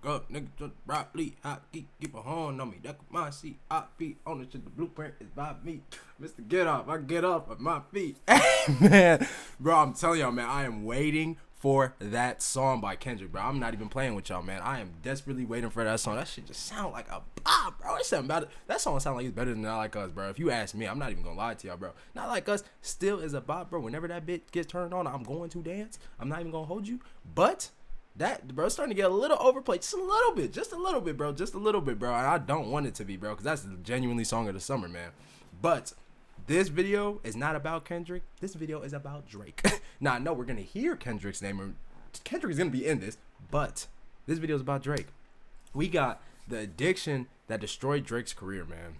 up, nigga, just broccoli, I keep a horn on me. That's my seat. I be on it. The blueprint is by me. Mr. Get Up, I get up at my feet. Man, bro, I'm telling y'all, man, I am waiting for that song by Kendrick, bro. I'm not even playing with y'all, man. I am desperately waiting for that song. That shit just sound like a bop, bro. It's something about it. That song sound like it's better than Not Like Us, bro. If you ask me, I'm not even gonna lie to y'all, bro. Not Like Us still is a bop, bro. Whenever that bit gets turned on, I'm going to dance. I'm not even gonna hold you. But that, bro, it's starting to get a little overplayed. Just a little bit, bro. Just a little bit, bro. And I don't want it to be, bro, because that's the genuinely song of the summer, man. But this video is not about Kendrick. This video is about Drake. Now, I know we're going to hear Kendrick's name. Kendrick is going to be in this. But this video is about Drake. We got the addiction that destroyed Drake's career, man.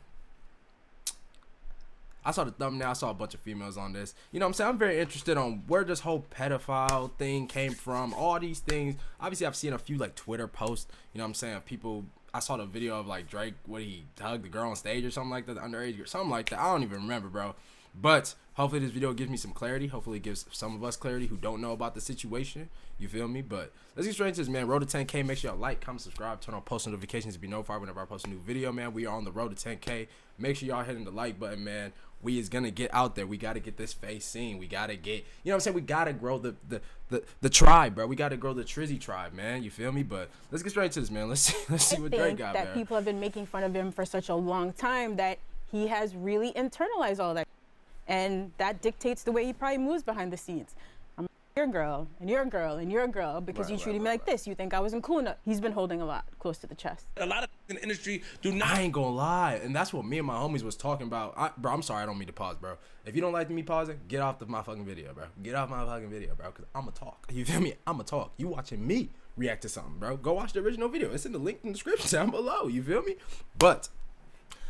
I saw the thumbnail. I saw a bunch of females on this. You know what I'm saying? I'm very interested on where this whole pedophile thing came from. All these things. Obviously, I've seen a few, like, Twitter posts. You know what I'm saying? People... I saw the video of like Drake, what he hugged the girl on stage or something like that, the underage or something like that. I don't even remember, bro. But hopefully this video gives me some clarity. Hopefully it gives some of us clarity who don't know about the situation. You feel me? But let's get straight into this, man. Road to 10K. Make sure y'all like, comment, subscribe, turn on post notifications to be notified whenever I post a new video, man. We are on the road to 10K. Make sure y'all hitting the like button, man. We is gonna get out there. We gotta get this face seen. We gotta get, you know what I'm saying? We gotta grow the tribe, bro. We gotta grow the Trizzy tribe, man. You feel me? But let's get straight into this, man. Let's see what Drake got, man. That people have been making fun of him for such a long time that he has really internalized all that, and that dictates the way he probably moves behind the scenes. I'm your girl, and you're a girl, and you're a girl because you treated me like this. You think I wasn't cool enough. He's been holding a lot close to the chest. A lot of in the industry do not. I ain't gonna lie, and that's what me and my homies was talking about. Bro, I'm sorry, I don't mean to pause, bro. If you don't like me pausing, get off my fucking video, bro. Get off my fucking video, bro, because I'ma talk. You feel me? I'ma talk. You watching me react to something, bro. Go watch the original video. It's in the link in the description down below. You feel me? But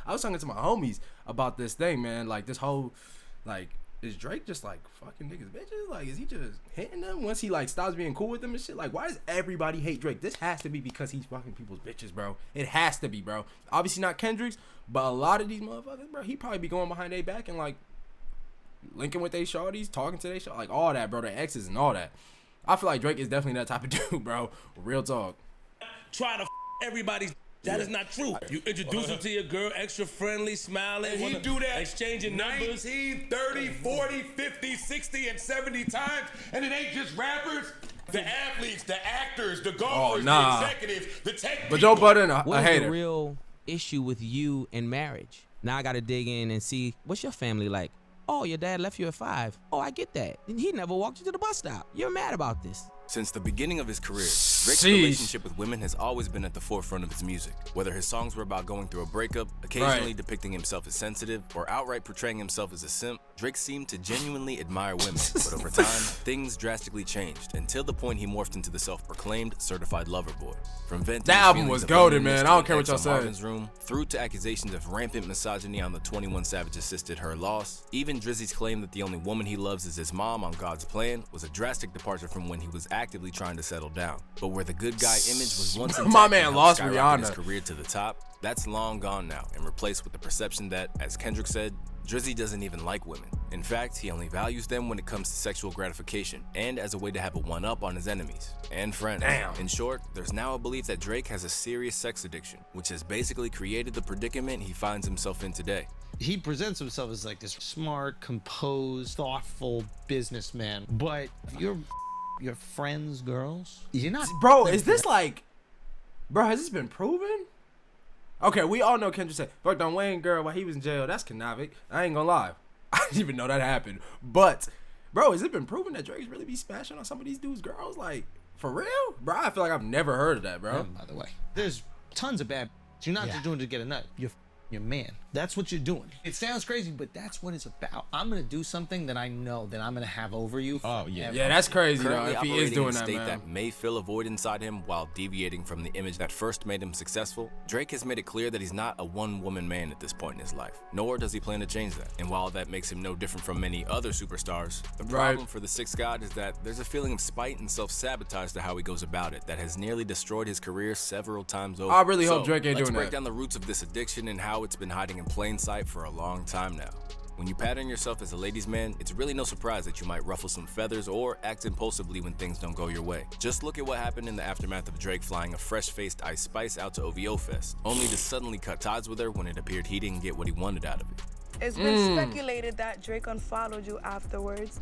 I was talking to my homies about this thing, man. Like, this whole, like, is Drake just like fucking niggas bitches? Like, is he just hitting them once he like stops being cool with them and shit? Like, why does everybody hate Drake? This has to be because he's fucking people's bitches, bro. It has to be, bro. Obviously not Kendrick's, but a lot of these motherfuckers, bro, he probably be going behind their back and like linking with they shorties, talking to they shorties, like all that, bro, their exes and all that. I feel like Drake is definitely that type of dude, bro. Real talk. Try to everybody's. That is not true. You introduce him to your girl, extra friendly, smiling. And he do that exchanging numbers 19, 30, 40, 50, 60, and 70 times. And it ain't just rappers. The athletes, the actors, the golfers, the executives, the tech people. But Joe Budden, a What is hater. the real issue with you in marriage? Now I got to dig in and see, what's your family like? Oh, your dad left you at 5. Oh, I get that. And he never walked you to the bus stop. You're mad about this. Since the beginning of his career, Drake's relationship with women has always been at the forefront of his music. Whether his songs were about going through a breakup, occasionally depicting himself as sensitive, or outright portraying himself as a simp, Drake seemed to genuinely admire women. But over time, things drastically changed, until the point he morphed into the self-proclaimed certified lover boy. From venting That his album feelings was of goated, loneliness man. to I don't an care what ex y'all on say. Marvin's Room, through to accusations of rampant misogyny on the 21 Savage assisted Her Loss, even Drizzy's claim that the only woman he loves is his mom on God's Plan was a drastic departure from when he was actively trying to settle down. But where the good guy image was once intact, My man and lost helped skyrocket Rihanna. his career to the top, that's long gone now and replaced with the perception that, as Kendrick said, Drizzy doesn't even like women. In fact, he only values them when it comes to sexual gratification and as a way to have a one-up on his enemies and friends. Damn. In short, there's now a belief that Drake has a serious sex addiction, which has basically created the predicament he finds himself in today. He presents himself as like this smart, composed, thoughtful businessman, but your friends, girls, you're not. Bro, is this like, bro, has this been proven? Okay, we all know Kendrick said, fucked on Wayne girl while he was in jail. That's canonic. I ain't gonna lie. I didn't even know that happened. But, bro, has it been proven that Drake's really be smashing on some of these dudes' girls? Like, for real? Bro, I feel like I've never heard of that, bro. By the way, there's tons of bad. You're not just doing it to get a nut. You're your man. That's what you're doing. It sounds crazy, but that's what it's about. I'm gonna do something that I know that I'm gonna have over you. Oh yeah, yeah, that's crazy though. Currently If he is operating doing in a that, state man. that may fill a void inside him while deviating from the image that first made him successful, Drake has made it clear that he's not a one-woman man at this point in his life, nor does he plan to change that. And while that makes him no different from many other superstars, the problem for the Sixth God is that there's a feeling of spite and self-sabotage to how he goes about it that has nearly destroyed his career several times over. I really hope Drake ain't let's doing break that. down the roots of this addiction and how it's been hiding in plain sight for a long time now. When you pattern yourself as a ladies' man, it's really no surprise that you might ruffle some feathers or act impulsively when things don't go your way. Just look at what happened in the aftermath of Drake flying a fresh-faced Ice Spice out to OVO Fest, only to suddenly cut ties with her when it appeared he didn't get what he wanted out of it. It's been speculated that Drake unfollowed you afterwards.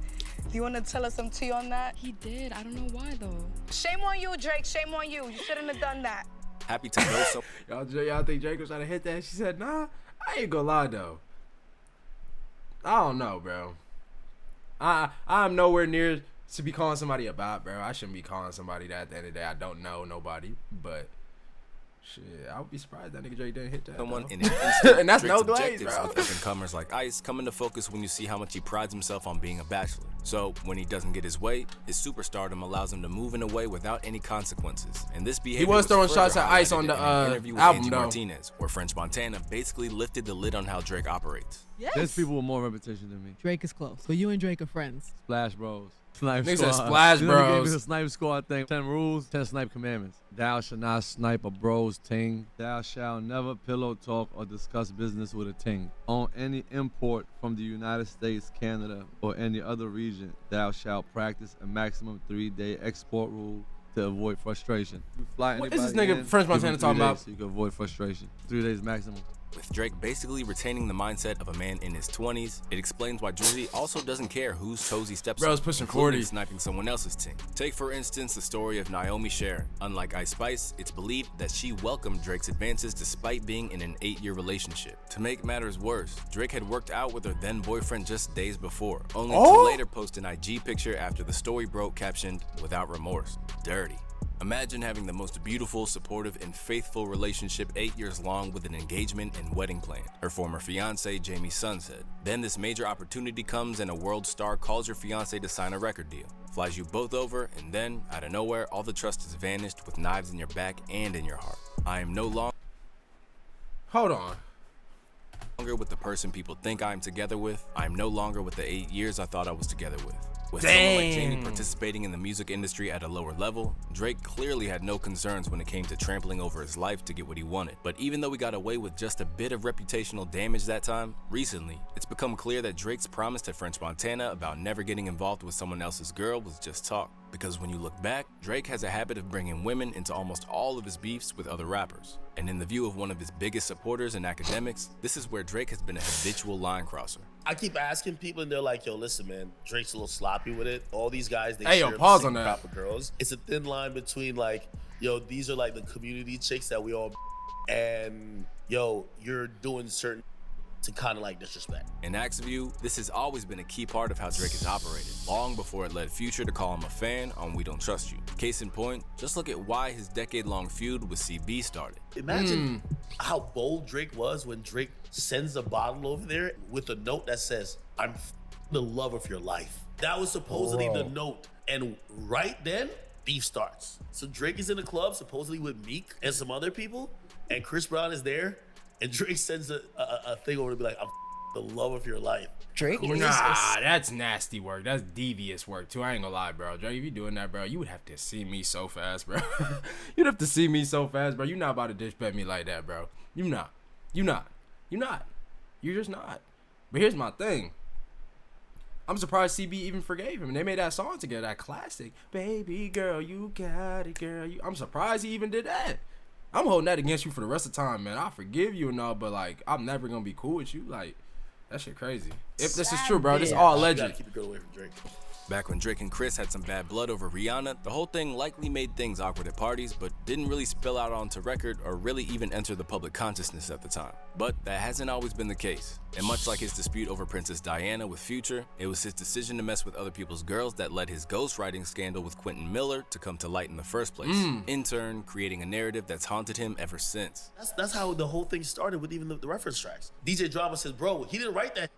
Do you want to tell us some tea on that? He did. I don't know why, though. Shame on you, Drake. Shame on you. You shouldn't have done that. Happy to know so. Y'all think Drake was trying to hit that? She said, nah, I ain't gonna lie, though. I don't know, bro. I'm nowhere near to be calling somebody a bot, bro. I shouldn't be calling somebody that at the end of the day. I don't know nobody, but shit, I would be surprised that nigga Drake didn't hit that. Someone though. in an instant. And that's Drake's no glaze, objectives bro. with up-and-comers like Ice come into focus when you see how much he prides himself on being a bachelor. So when he doesn't get his way, his superstardom allows him to move in a way without any consequences. And this behavior was throwing further shots at Ice highlighted on the, in an interview with album, Angie though. Martinez, where French Montana basically lifted the lid on how Drake operates. Yes. There's people with more reputation than me. Drake is close. So you and Drake are friends. Splash Bros. Snipe Nigga Squad. said Splash You know they gave Bros. me the Snipe Squad thing. 10 rules, 10 snipe commandments. Thou shalt not snipe a bro's ting. Thou shalt never pillow talk or discuss business with a ting. On any import from the United States, Canada, or any other region, thou shalt practice a maximum 3-day export rule to avoid frustration. You fly What is this anybody nigga in, French give Montana them 3 talking days about? So you can avoid frustration. 3 days maximum. With Drake basically retaining the mindset of a man in his 20s, it explains why Drizzy also doesn't care whose toes he steps Bro's on, pushing including 40. sniping someone else's team. Take for instance the story of Naomi Sharon. Unlike Ice Spice, it's believed that she welcomed Drake's advances despite being in an 8-year relationship. To make matters worse, Drake had worked out with her then boyfriend just days before, only to later post an IG picture after the story broke captioned, "Without remorse, dirty." Imagine having the most beautiful, supportive, and faithful relationship 8 years long with an engagement and wedding plan, her former fiance Jamie Sun said. Then this major opportunity comes and a world star calls your fiance to sign a record deal, flies you both over, and then, out of nowhere, all the trust has vanished with knives in your back and in your heart. I am no longer Hold on. with the person people think I am together with. I am no longer with the 8 years I thought I was together with. With someone like Jamie participating in the music industry at a lower level, Drake clearly had no concerns when it came to trampling over his life to get what he wanted. But even though he got away with just a bit of reputational damage that time, recently, it's become clear that Drake's promise to French Montana about never getting involved with someone else's girl was just talk. Because when you look back, Drake has a habit of bringing women into almost all of his beefs with other rappers. And in the view of one of his biggest supporters and academics, this is where Drake has been a habitual line crosser. I keep asking people, and they're like, "Yo, listen, man, Drake's a little sloppy with it. All these guys, they Hey, yo, share pause the on same that. proper girls. It's a thin line between like, yo, these are like the community chicks that we all, and yo, you're doing certain to kind of like disrespect." In Axe View, this has always been a key part of how Drake has operated, long before it led Future to call him a fan on We Don't Trust You. Case in point, just look at why his decade-long feud with CB started. Imagine how bold Drake was when Drake sends a bottle over there with a note that says, "I'm the love of your life." That was supposedly the note. And right then, beef starts. So Drake is in the club, supposedly with Meek and some other people, and Chris Brown is there, and Drake sends a thing over to be like, "I'm the love of your life." Drake is Nah, that's nasty work. That's devious work too. I ain't gonna lie, bro. Drake, if you doing that, bro, you would have to see me so fast, bro. You'd have to see me so fast, bro. You not about to disrespect me like that, bro. You not. You're just not. But here's my thing. I'm surprised CB even forgave him. And they made that song together, that classic. Baby girl, you got it, girl. I'm surprised he even did that. I'm holding that against you for the rest of the time, man. I forgive you and all, but like, I'm never gonna be cool with you. Like, that shit crazy. If this is true, bro, this is all You alleged. gotta keep the girl away from Drake. Back when Drake and Chris had some bad blood over Rihanna, the whole thing likely made things awkward at parties, but didn't really spill out onto record or really even enter the public consciousness at the time. But that hasn't always been the case. And much like his dispute over Princess Diana with Future, it was his decision to mess with other people's girls that led his ghostwriting scandal with Quentin Miller to come to light in the first place, in turn creating a narrative that's haunted him ever since. That's how the whole thing started with even the reference tracks. DJ Drama says, "Bro, he didn't write that.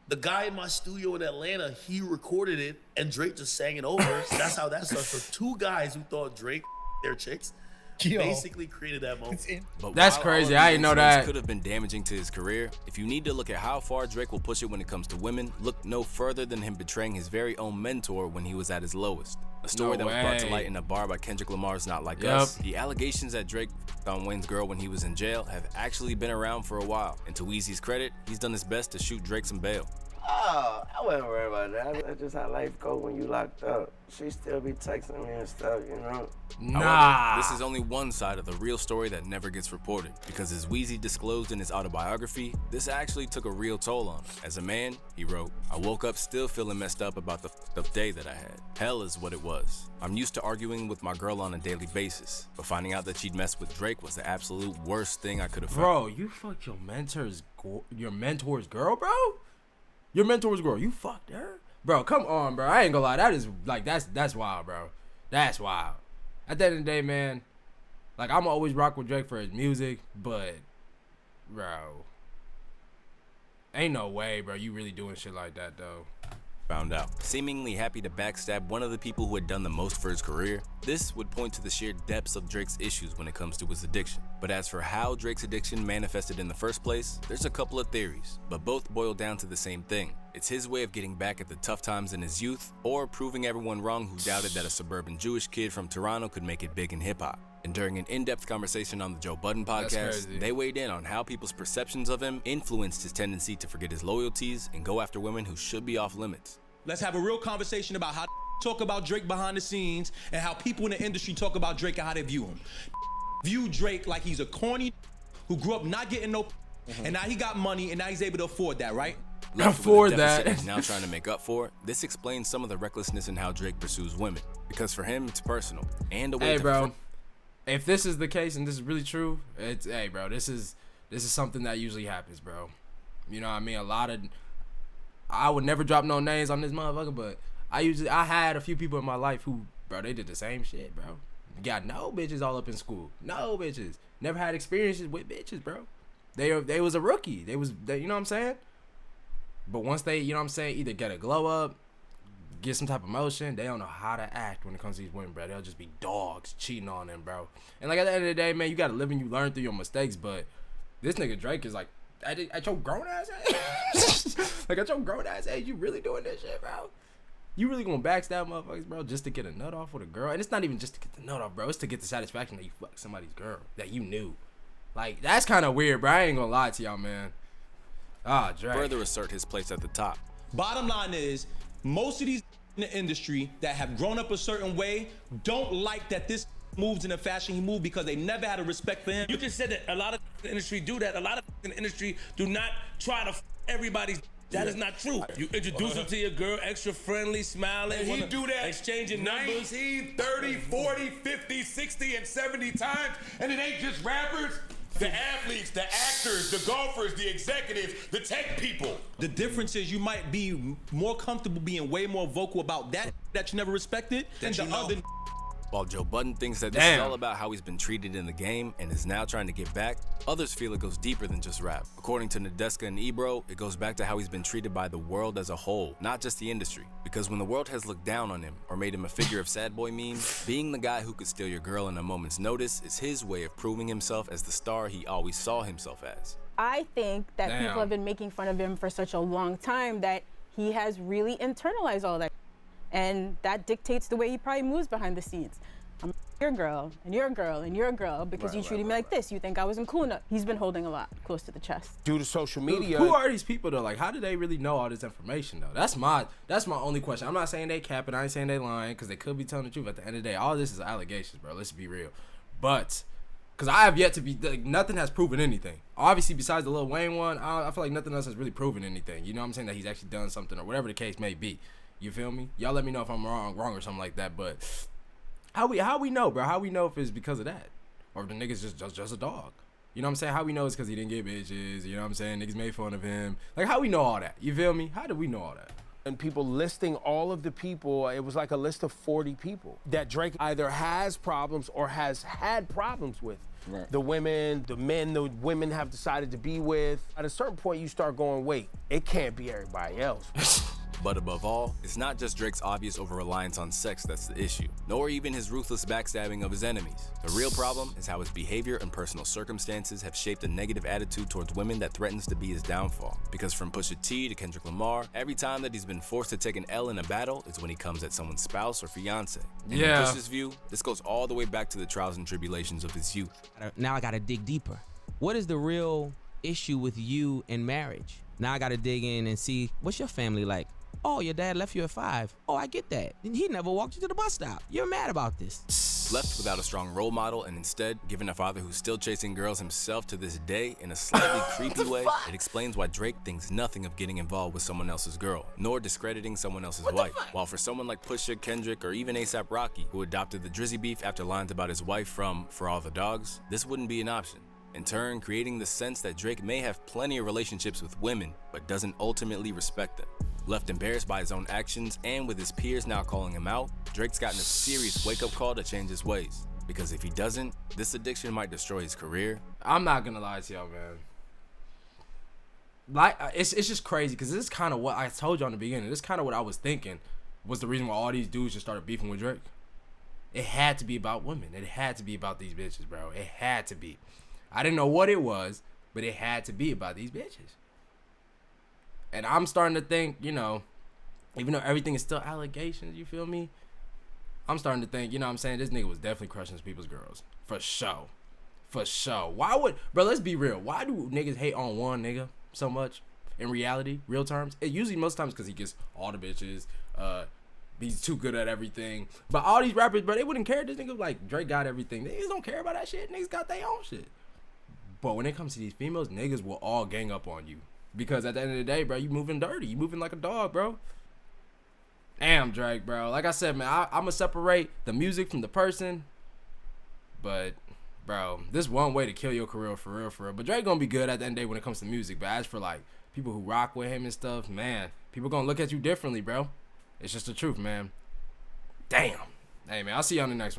The guy in my studio in Atlanta, he recorded it, and Drake just sang it over." So that's how that started. So two guys who thought Drake their chicks basically created that moment. But That's while crazy. all of I these didn't know incidents that. could have been damaging to his career. If you need to look at how far Drake will push it when it comes to women, look no further than him betraying his very own mentor when he was at his lowest. A story No that was brought to way. light in a bar by Kendrick Lamar's Not Like Yup. Us. The allegations that Drake on Wayne's girl when he was in jail have actually been around for a while. And to Weezy's credit, he's done his best to shoot Drake some bail. Oh, I wasn't worried about that. That's just how life go when you locked up. She still be texting me and stuff, you know? However, this is only one side of the real story that never gets reported, because as Weezy disclosed in his autobiography, this actually took a real toll on him. As a man, he wrote, "I woke up still feeling messed up about the f***ed up day that I had. Hell is what it was. I'm used to arguing with my girl on a daily basis, but finding out that she'd messed with Drake was the absolute worst thing I could have found." Bro, you fucked your mentor's girl, bro? Your mentor's girl, you fucked her? Bro, come on, bro. I ain't gonna lie. That is, like, that's wild, bro. That's wild. At the end of the day, man, like, I'm always rock with Drake for his music, but, bro, ain't no way, bro, you really doing shit like that, though. Found out. Seemingly happy to backstab one of the people who had done the most for his career, this would point to the sheer depths of Drake's issues when it comes to his addiction. But as for how Drake's addiction manifested in the first place, there's a couple of theories, but both boil down to the same thing. It's his way of getting back at the tough times in his youth, or proving everyone wrong who doubted that a suburban Jewish kid from Toronto could make it big in hip-hop. And during an in-depth conversation on the Joe Budden podcast, they weighed in on how people's perceptions of him influenced his tendency to forget his loyalties and go after women who should be off limits. Let's have a real conversation about how talk about Drake behind the scenes and how people in the industry talk about Drake and how they view him. View Drake like he's a corny who grew up not getting no and now he got money and now he's able to afford that, right? Afford that. He's now trying to make up for. This explains some of the recklessness in how Drake pursues women, because for him it's personal and a way Hey, to bro, if this is the case and this is really true, it's, hey, bro, this is something that usually happens, bro. You know what I mean? I would never drop no names on this motherfucker, but I had a few people in my life who, bro, they did the same shit, bro. Got no bitches all up in school. No bitches. Never had experiences with bitches, bro. They was a rookie. They you know what I'm saying? But once they, you know what I'm saying, either get a glow up, get some type of motion, they don't know how to act when it comes to these women, bro. They'll just be dogs cheating on them, bro. And like at the end of the day, man, you gotta live and you learn through your mistakes, but this nigga Drake is like, at your grown ass age, like at your grown ass age, you really doing this shit, bro? You really gonna backstab motherfuckers, bro, just to get a nut off with a girl? And it's not even just to get the nut off, bro. It's to get the satisfaction that you fucked somebody's girl that you knew. Like, that's kind of weird, bro. I ain't gonna lie to y'all, man. Drake. Further assert his place at the top. Bottom line is, most of these in the industry that have grown up a certain way don't like that this moves in the fashion he moved because they never had a respect for him. You just said that a lot of the industry do that. A lot of in the industry do not try to everybody's. That is not true. You introduce him to your girl, extra friendly, smiling. And he do that exchanging 19, numbers. 30, 40, 50, 60, and 70 times. And it ain't just rappers. The athletes, the actors, the golfers, the executives, the tech people. The difference is you might be more comfortable being way more vocal about that you never respected than the other. While Joe Budden thinks that this is all about how he's been treated in the game and is now trying to get back, others feel it goes deeper than just rap. According to Nadeska and Ebro, it goes back to how he's been treated by the world as a whole, not just the industry. Because when the world has looked down on him or made him a figure of sad boy memes, being the guy who could steal your girl in a moment's notice is his way of proving himself as the star he always saw himself as. I think that people have been making fun of him for such a long time that he has really internalized all that. And that dictates the way he probably moves behind the scenes. I'm your girl, and you're a girl, and you're a girl, because you treated me like this. You think I wasn't cool enough. He's been holding a lot close to the chest. Due to social media. Who are these people, though? Like, how do they really know all this information, though? That's my only question. I'm not saying they capping. I ain't saying they lying, because they could be telling the truth. At the end of the day, all this is allegations, bro. Let's be real. But, because I have yet to be, like, nothing has proven anything. Obviously, besides the Lil Wayne one, I feel like nothing else has really proven anything. You know what I'm saying? That he's actually done something, or whatever the case may be. You feel me? Y'all let me know if I'm wrong or something like that. But how we know, bro? How we know if it's because of that, or if the nigga's just a dog? You know what I'm saying? How we know it's because he didn't get bitches. You know what I'm saying? Niggas made fun of him. Like, how we know all that? You feel me? How do we know all that? And people listing all of the people, it was like a list of 40 people that Drake either has problems or has had problems with. Right. The women, the men, the women have decided to be with. At a certain point, you start going, wait, it can't be everybody else. But above all, it's not just Drake's obvious over-reliance on sex that's the issue, nor even his ruthless backstabbing of his enemies. The real problem is how his behavior and personal circumstances have shaped a negative attitude towards women that threatens to be his downfall. Because from Pusha T to Kendrick Lamar, every time that he's been forced to take an L in a battle is when he comes at someone's spouse or fiance. In Push's view, this goes all the way back to the trials and tribulations of his youth. Now I gotta dig deeper. What is the real issue with you in marriage? Now I gotta dig in and see, what's your family like? Oh, your dad left you at 5. Oh, I get that. He never walked you to the bus stop. You're mad about this. Left without a strong role model and instead given a father who's still chasing girls himself to this day in a slightly creepy way, it explains why Drake thinks nothing of getting involved with someone else's girl, nor discrediting someone else's wife. While for someone like Pusha, Kendrick, or even A$AP Rocky, who adopted the Drizzy beef after lines about his wife from For All the Dogs, this wouldn't be an option. In turn, creating the sense that Drake may have plenty of relationships with women, but doesn't ultimately respect them. Left embarrassed by his own actions and with his peers now calling him out, Drake's gotten a serious wake-up call to change his ways. Because if he doesn't, this addiction might destroy his career. I'm not gonna lie to y'all, man. Like, it's just crazy because this is kind of what I told you in the beginning. This is kind of what I was thinking was the reason why all these dudes just started beefing with Drake. It had to be about women. It had to be about these bitches, bro. It had to be. I didn't know what it was, but it had to be about these bitches. And I'm starting to think, you know, even though everything is still allegations, you feel me? I'm starting to think, you know what I'm saying? This nigga was definitely crushing people's girls. For sure. For sure. Why would, bro, let's be real. Why do niggas hate on one nigga so much in reality, real terms? It usually most times because he gets all the bitches. He's too good at everything. But all these rappers, bro, they wouldn't care. This nigga, like, Drake got everything. Niggas don't care about that shit. Niggas got their own shit. But when it comes to these females, niggas will all gang up on you. Because at the end of the day, bro, you moving dirty. You moving like a dog, bro. Damn, Drake, bro. Like I said, man, I'm going to separate the music from the person. But, bro, this one way to kill your career for real, for real. But Drake going to be good at the end of the day when it comes to music. But as for, like, people who rock with him and stuff, man, people going to look at you differently, bro. It's just the truth, man. Damn. Hey, man, I'll see you on the next one.